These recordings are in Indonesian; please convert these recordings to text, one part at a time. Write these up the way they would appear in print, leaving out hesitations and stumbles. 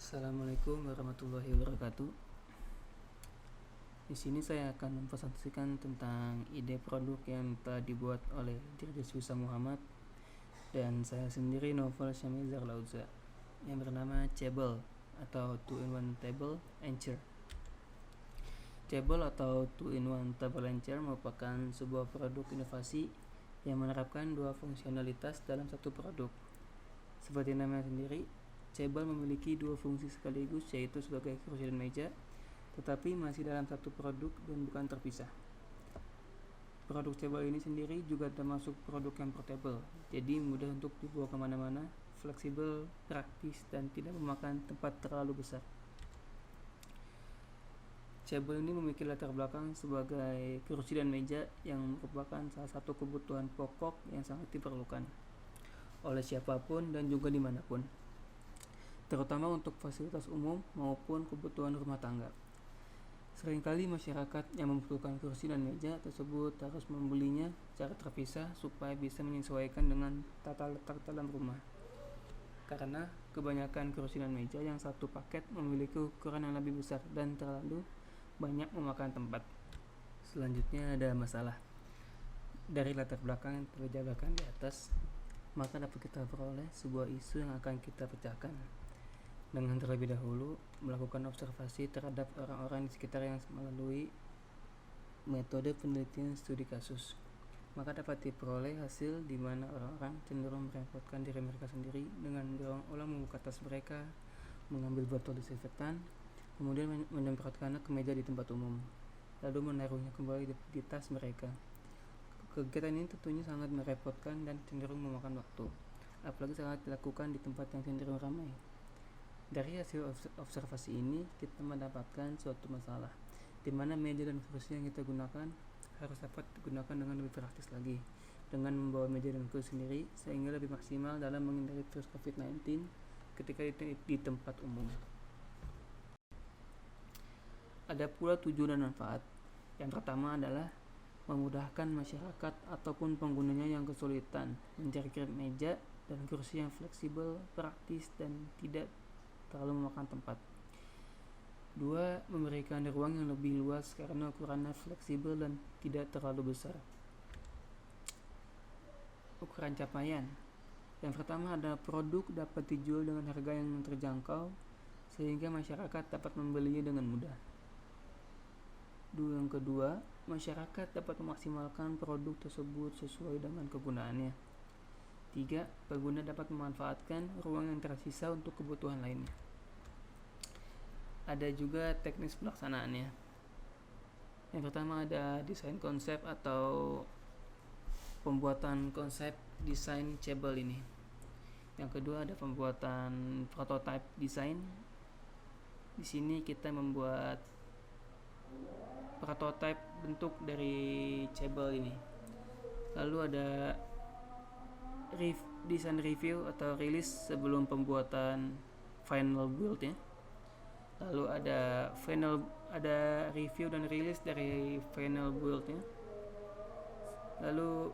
Assalamualaikum warahmatullahi wabarakatuh. Di sini saya akan mempresentasikan tentang ide produk yang telah dibuat oleh Dirdes Wisa Muhammad dan saya sendiri Novel Syamil Zarlauza yang bernama Cebel atau 2-in-1 Table and Chair. Cebel atau 2-in-1 Table and Chair merupakan sebuah produk inovasi yang menerapkan dua fungsionalitas dalam satu produk. Seperti namanya sendiri, Cebel memiliki dua fungsi sekaligus, yaitu sebagai kursi dan meja, tetapi masih dalam satu produk dan bukan terpisah. Produk Cebel ini sendiri juga termasuk produk yang portable, jadi mudah untuk dibawa kemana-mana, fleksibel, praktis, dan tidak memakan tempat terlalu besar. Cebel ini memiliki latar belakang sebagai kursi dan meja yang merupakan salah satu kebutuhan pokok yang sangat diperlukan oleh siapapun dan juga dimanapun, terutama untuk fasilitas umum maupun kebutuhan rumah tangga. Seringkali masyarakat yang membutuhkan kursi dan meja tersebut harus membelinya secara terpisah supaya bisa menyesuaikan dengan tata letak dalam rumah. Karena kebanyakan kursi dan meja yang satu paket memiliki ukuran yang lebih besar dan terlalu banyak memakan tempat. Selanjutnya ada masalah. Dari latar belakang yang telah dijabarkan di atas, maka dapat kita peroleh sebuah isu yang akan kita pecahkan dengan terlebih dahulu melakukan observasi terhadap orang-orang di sekitar yang melalui metode penelitian studi kasus. Maka dapat diperoleh hasil di mana orang-orang cenderung merepotkan diri mereka sendiri dengan berulang-ulang membuka tas mereka, mengambil botol disinfektan, kemudian menyemprotkannya ke meja di tempat umum, lalu menaruhnya kembali di tas mereka. Kegiatan ini tentunya sangat merepotkan dan cenderung memakan waktu, apalagi saat dilakukan di tempat yang cenderung ramai. Dari hasil observasi ini, kita mendapatkan suatu masalah, di mana meja dan kursi yang kita gunakan harus dapat digunakan dengan lebih praktis lagi, dengan membawa meja dan kursi sendiri, sehingga lebih maksimal dalam menghindari virus COVID-19 ketika di tempat umum. Ada pula tujuan dan manfaat. Yang pertama adalah memudahkan masyarakat ataupun penggunanya yang kesulitan mencari meja dan kursi yang fleksibel, praktis, dan tidak terlalu memakan tempat. 2. Memberikan ruang yang lebih luas karena ukurannya fleksibel dan tidak terlalu besar. Ukuran capaian. Yang pertama adalah produk dapat dijual dengan harga yang terjangkau sehingga masyarakat dapat membelinya dengan mudah. Yang kedua, masyarakat dapat memaksimalkan produk tersebut sesuai dengan kegunaannya. 3. Pengguna dapat memanfaatkan ruang yang tersisa untuk kebutuhan lainnya. Ada juga teknis pelaksanaannya. Yang pertama ada desain konsep atau pembuatan konsep desain Cebel ini. Yang kedua ada pembuatan prototype desain. Di sini kita membuat prototype bentuk dari Cebel ini. Lalu ada desain review atau rilis sebelum pembuatan final build-nya. Lalu ada review dan rilis dari final build-nya. Lalu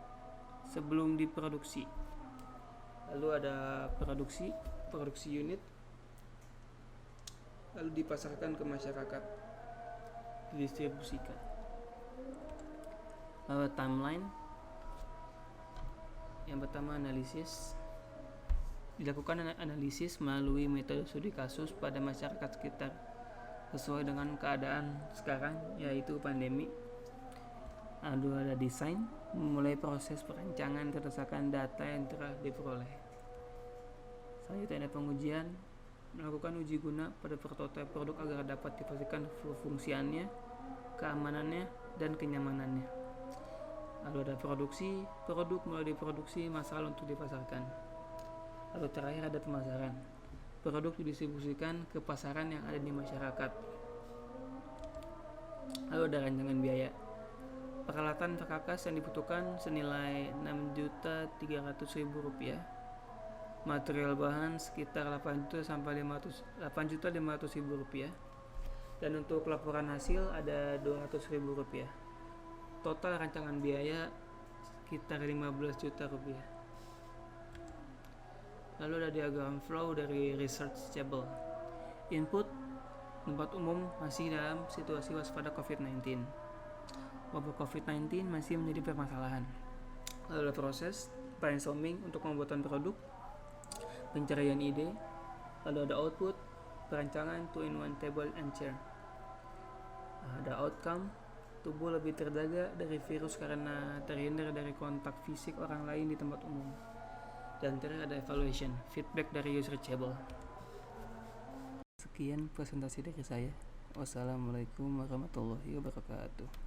sebelum diproduksi. Lalu ada produksi unit. Lalu dipasarkan ke masyarakat, didistribusikan. Lalu timeline. Yang pertama analisis. Dilakukan analisis melalui metode studi kasus pada masyarakat sekitar sesuai dengan keadaan sekarang, yaitu pandemi. Lalu ada desain, memulai proses perancangan berdasarkan data yang telah diperoleh. Selanjutnya ada pengujian, melakukan uji guna pada prototipe produk agar dapat dipastikan fungsiannya, keamanannya, dan kenyamanannya. Lalu ada produksi, produk mulai diproduksi masal untuk dipasarkan. Lalu terakhir ada pemasaran, produk didistribusikan ke pasaran yang ada di masyarakat. Lalu ada rancangan biaya, peralatan perkakas yang dibutuhkan senilai Rp6.300.000, material bahan sekitar Rp8 sampai Rp8.500.000, dan untuk laporan hasil ada Rp200.000. Total rancangan biaya sekitar Rp15 juta. Lalu ada diagram flow dari research Cebel. Input, tempat umum masih dalam situasi waspada COVID-19. Wabah COVID-19 masih menjadi permasalahan. Lalu ada proses brainstorming untuk pembuatan produk, pencarian ide, lalu ada output, perancangan 2-in-1 table and chair. Ada outcome, tubuh lebih terjaga dari virus karena terhindar dari kontak fisik orang lain di tempat umum. Dan terakhir ada evaluation, feedback dari user reachable. Sekian presentasi dari saya. Wassalamualaikum warahmatullahi wabarakatuh.